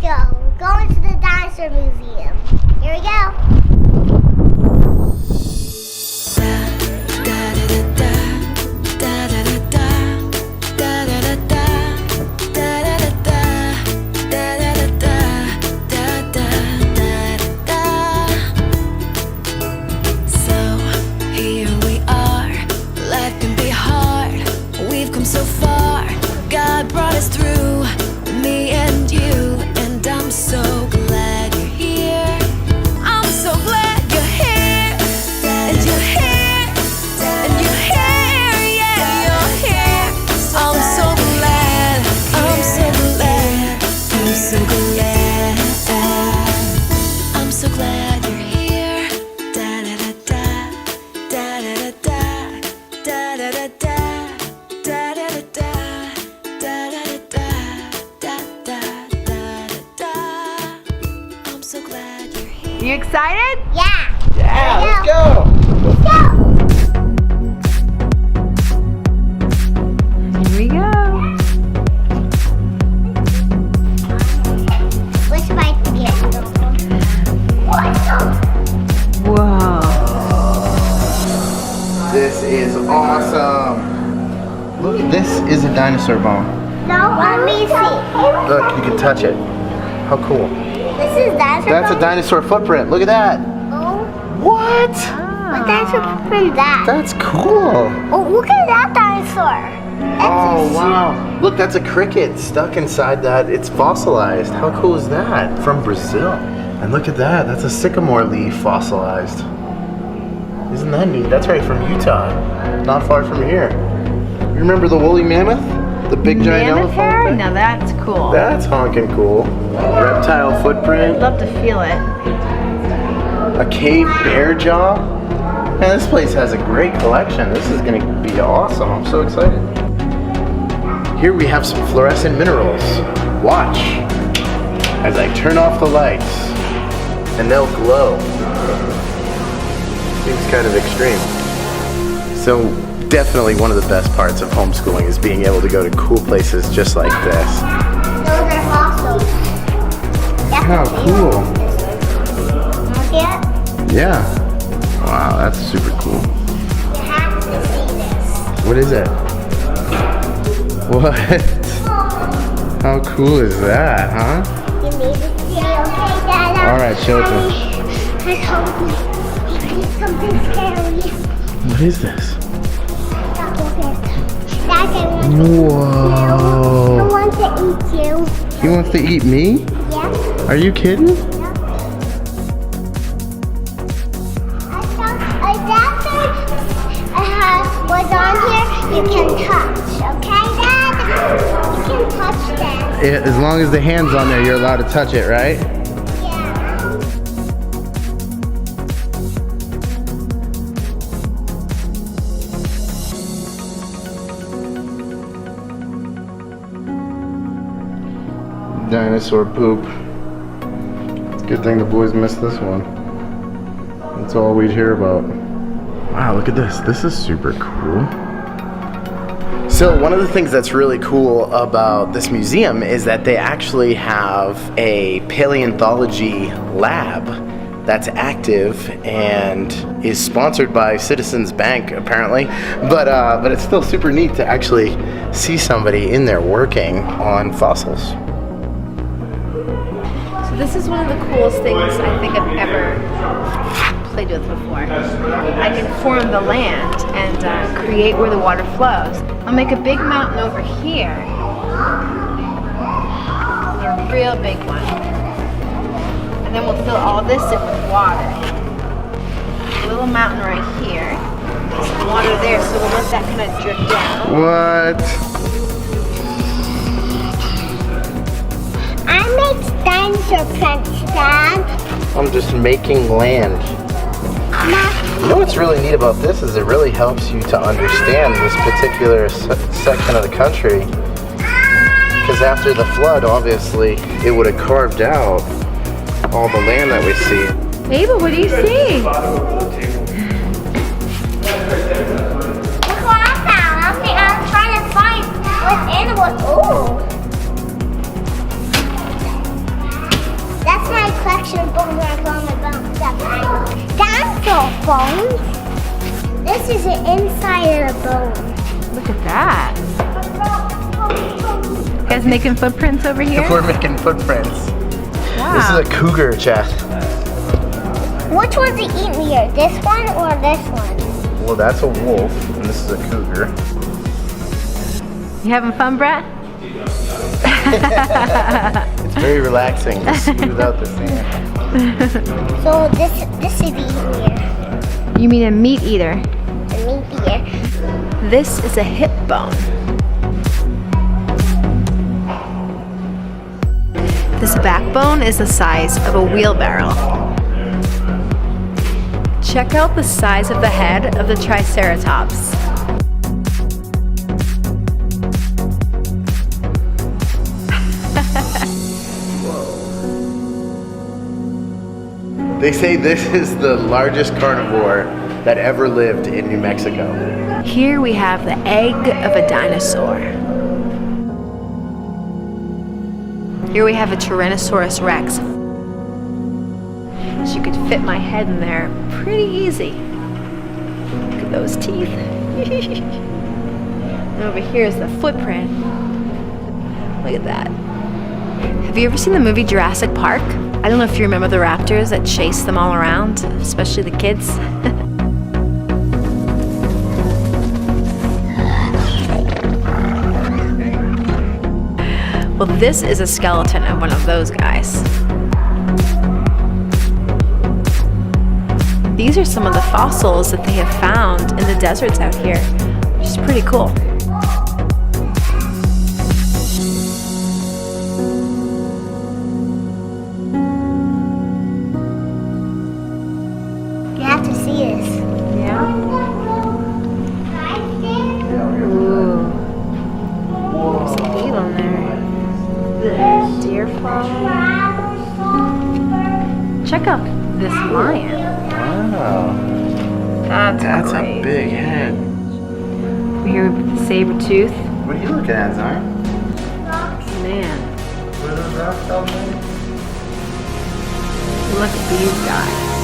go. We're going to the dinosaur museum. Here we go. So far, God brought us through, me and you, and I'm so glad you're here. I'm so glad you're here, and you're here, and you're here, yeah, you're here. I'm so glad, I'm so glad, I'm so glad, I'm so glad you're here. Da da da da, da da da da, da da da da. You excited? Yeah. Yeah, let's go. Let's go. Here we go. Which bite to get? Whoa. This is awesome. Look, this is a dinosaur bone. No, let me see. Look, you can touch it. How cool. This is dinosaur. That's a dinosaur footprint. Look at that. Oh. What? What dinosaur footprint is that? That's cool. Oh, look at that dinosaur. Oh, wow. Look, that's a cricket stuck inside that. It's fossilized. How cool is that? From Brazil. And look at that. That's a sycamore leaf fossilized. Isn't that neat? That's right from Utah. Not far from here. You remember the woolly mammoth? The big giant Mammoth elephant? hair? Now that's cool. That's honking cool. Reptile footprint. I'd love to feel it. A cave bear jaw. Man, this place has a great collection. This is going to be awesome. I'm so excited. Here we have some fluorescent minerals. Watch as I turn off the lights and they'll glow. Seems kind of extreme. So definitely one of the best parts of homeschooling is being able to go to cool places just like this. Those are fossils. How cool. Yeah. Yeah. Wow, that's super cool. You have to see this. What is it? What? How cool is that, huh? You need to see, okay, Dad? All right, show it to me. I told you. It's something scary. What is this? Whoa. I want to eat you. He wants to eat me? Yeah. Are you kidding? Yeah. Was on here, you can touch, okay, Dad? You can touch that. As long as the hand's on there, you're allowed to touch it, right? Yeah. Dinosaur poop. It's a good thing the boys missed this one. That's all we'd hear about. Wow, look at this. This is super cool. So one of the things that's really cool about this museum is that they actually have a paleontology lab that's active and is sponsored by Citizens Bank, apparently. But it's still super neat to actually see somebody in there working on fossils. So this is one of the coolest things I think I've ever played with before. I can form the land and create where the water flows. I'll make a big mountain over here, a real big one, and then we'll fill all this in with water. A little mountain right here, some water there, so we'll let that kind of drip down. What? I make dinosaur prints, Dad. I'm just making land. You know what's really neat about this is it really helps you to understand this particular section of the country. Because after the flood, obviously, it would have carved out all the land that we see. Ava, what do you see? Look what I found. I'm trying to find what animals. Ooh. Ancient bones are on the bones. Dinosaur bones. This is the inside of the bone. Look at that. You guys making footprints over here? We're making footprints. Wow. This is a cougar chest. Which one's the easier, this one or this one? Well, that's a wolf, and this is a cougar. You having fun, Brett? It's very relaxing to smooth out the sand. So this is easier. You mean a meat eater? The meat eater. This is a hip bone. This backbone is the size of a wheelbarrow. Check out the size of the head of the Triceratops. They say this is the largest carnivore that ever lived in New Mexico. Here we have the egg of a dinosaur. Here we have a Tyrannosaurus Rex. So you could fit my head in there pretty easy. Look at those teeth. And over here is the footprint. Look at that. Have you ever seen the movie Jurassic Park? I don't know if you remember the raptors that chase them all around, especially the kids. Well, this is a skeleton of one of those guys. These are some of the fossils that they have found in the deserts out here, which is pretty cool. You have to see this. Yeah? Ooh. There's a beetle in there. Deer flower. Check out this lion. Wow. That's a great. big head. Here with the saber tooth. What are you looking at, Zion? Man, What are those rocks down there? look at these guys.